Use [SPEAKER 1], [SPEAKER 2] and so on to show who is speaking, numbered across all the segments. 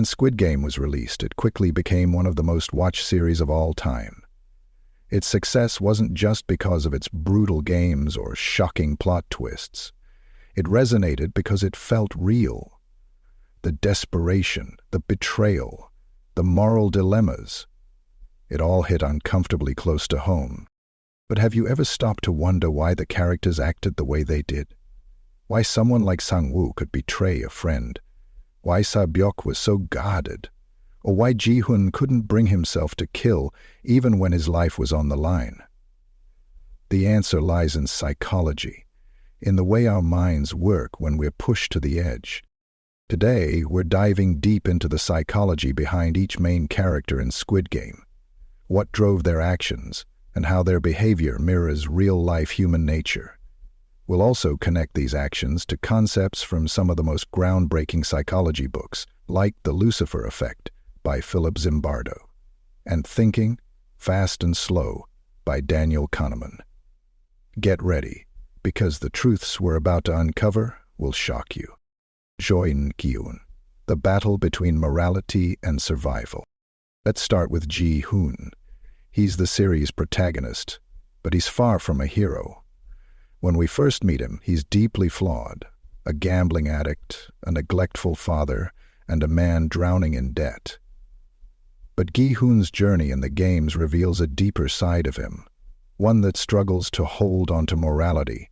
[SPEAKER 1] When Squid Game was released, it quickly became one of the most watched series of all time. Its success wasn't just because of its brutal games or shocking plot twists. It resonated because it felt real. The desperation, the betrayal, the moral dilemmas. It all hit uncomfortably close to home. But have you ever stopped to wonder why the characters acted the way they did? Why someone like Sang-woo could betray a friend? Why Sa-byok was so guarded? Or why Ji-hoon couldn't bring himself to kill even when his life was on the line? The answer lies in psychology, in the way our minds work when we're pushed to the edge. Today, we're diving deep into the psychology behind each main character in Squid Game, what drove their actions, and how their behavior mirrors real-life human nature. We'll also connect these actions to concepts from some of the most groundbreaking psychology books, like The Lucifer Effect by Philip Zimbardo, and Thinking, Fast and Slow by Daniel Kahneman. Get ready, because the truths we're about to uncover will shock you. Join-kyun, the battle between morality and survival. Let's start with Ji-hoon. He's the series' protagonist, but he's far from a hero. When we first meet him, he's deeply flawed, a gambling addict, a neglectful father, and a man drowning in debt. But Gi-hoon's journey in the games reveals a deeper side of him, one that struggles to hold onto morality,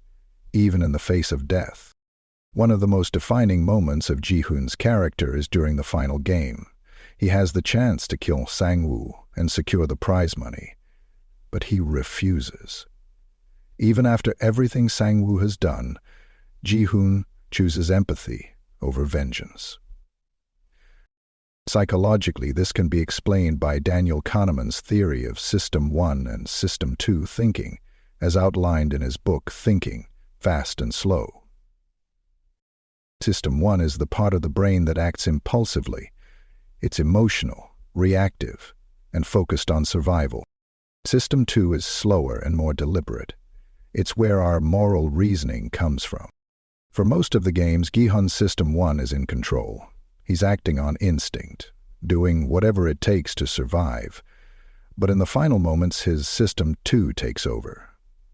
[SPEAKER 1] even in the face of death. One of the most defining moments of Ji-hoon's character is during the final game. He has the chance to kill Sang-woo and secure the prize money, but he refuses. Even after everything Sang-woo has done, Ji-hoon chooses empathy over vengeance. Psychologically, this can be explained by Daniel Kahneman's theory of System 1 and System 2 thinking, as outlined in his book Thinking, Fast and Slow. System 1 is the part of the brain that acts impulsively. It's emotional, reactive, and focused on survival. System 2 is slower and more deliberate. It's where our moral reasoning comes from. For most of the games, Gi-hoon's System 1 is in control. He's acting on instinct, doing whatever it takes to survive. But in the final moments, his System 2 takes over.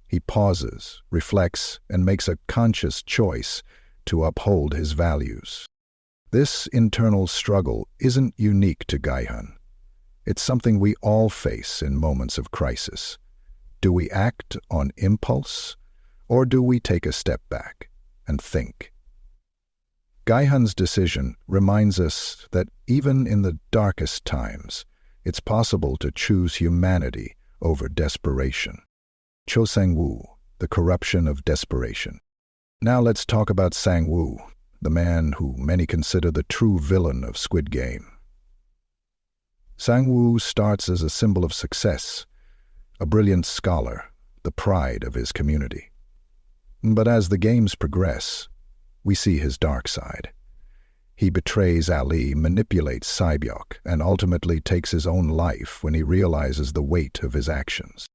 [SPEAKER 1] He pauses, reflects, and makes a conscious choice to uphold his values. This internal struggle isn't unique to Gi-hoon. It's something we all face in moments of crisis. Do we act on impulse, or do we take a step back and think? Gi-hoon's decision reminds us that even in the darkest times, it's possible to choose humanity over desperation. Cho Sang-woo, the corruption of desperation. Now let's talk about Sang-woo, the man who many consider the true villain of Squid Game. Sang-woo starts as a symbol of success, a brilliant scholar, the pride of his community. But as the games progress, we see his dark side. He betrays Ali, manipulates Sa-byok, and ultimately takes his own life when he realizes the weight of his actions.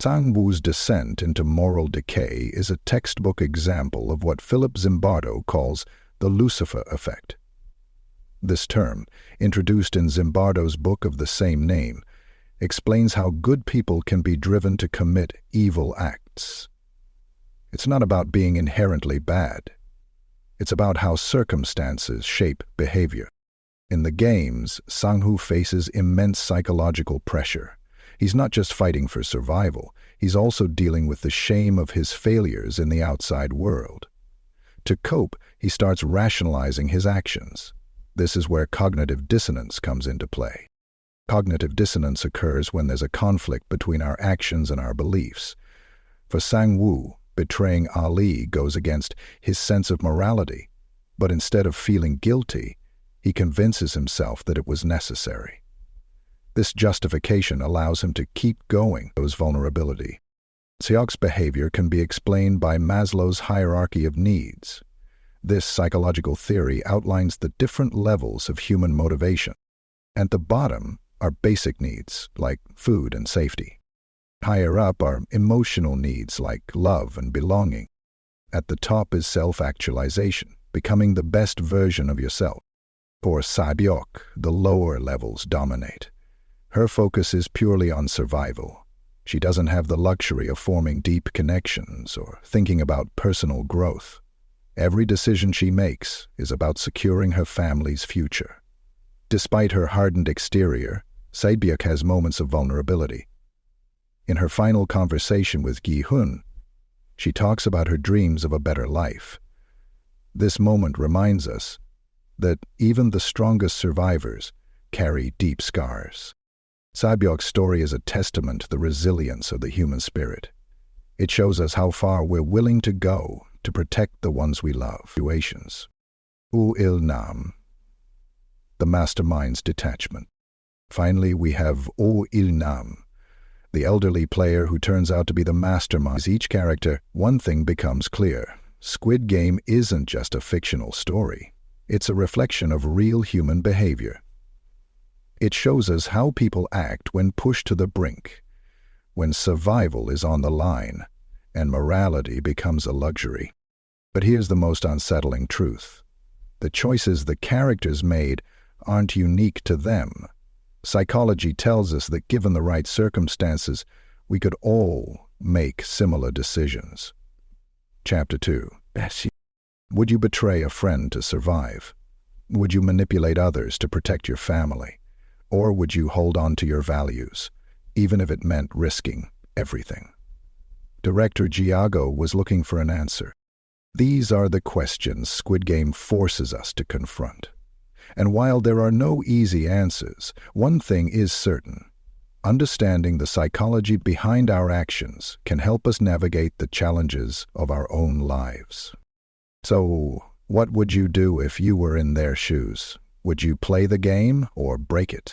[SPEAKER 1] Sang-woo's descent into moral decay is a textbook example of what Philip Zimbardo calls the Lucifer effect. This term, introduced in Zimbardo's book of the same name, explains how good people can be driven to commit evil acts. It's not about being inherently bad. It's about how circumstances shape behavior. In the games, Sang-woo faces immense psychological pressure. He's not just fighting for survival, he's also dealing with the shame of his failures in the outside world. To cope, he starts rationalizing his actions. This is where cognitive dissonance comes into play. Cognitive dissonance occurs when there's a conflict between our actions and our beliefs. For Sang-woo, betraying Ali goes against his sense of morality, but instead of feeling guilty, he convinces himself that it was necessary. This justification allows him to keep going those vulnerability. Seok's behavior can be explained by Maslow's hierarchy of needs. This psychological theory outlines the different levels of human motivation. At the bottom are basic needs, like food and safety. Higher up are emotional needs, like love and belonging. At the top is self-actualization, becoming the best version of yourself. For Sae-byeok, the lower levels dominate. Her focus is purely on survival. She doesn't have the luxury of forming deep connections or thinking about personal growth. Every decision she makes is about securing her family's future. Despite her hardened exterior, Sae-byeok has moments of vulnerability. In her final conversation with Gi-hun, she talks about her dreams of a better life. This moment reminds us that even the strongest survivors carry deep scars. Sae-byeok's story is a testament to the resilience of the human spirit. It shows us how far we're willing to go to protect the ones we love. Situations. U Il-nam, the mastermind's detachment. Finally, we have U Il-nam, the elderly player who turns out to be the mastermind. As each character, one thing becomes clear. Squid Game isn't just a fictional story. It's a reflection of real human behavior. It shows us how people act when pushed to the brink, when survival is on the line, and morality becomes a luxury. But here's the most unsettling truth. The choices the characters made aren't unique to them. Psychology tells us that given the right circumstances, we could all make similar decisions. Chapter 2. Would you betray a friend to survive? Would you manipulate others to protect your family? Or would you hold on to your values, even if it meant risking everything? Director Giago was looking for an answer. These are the questions Squid Game forces us to confront. And while there are no easy answers, one thing is certain. Understanding the psychology behind our actions can help us navigate the challenges of our own lives. So, what would you do if you were in their shoes? Would you play the game or break it?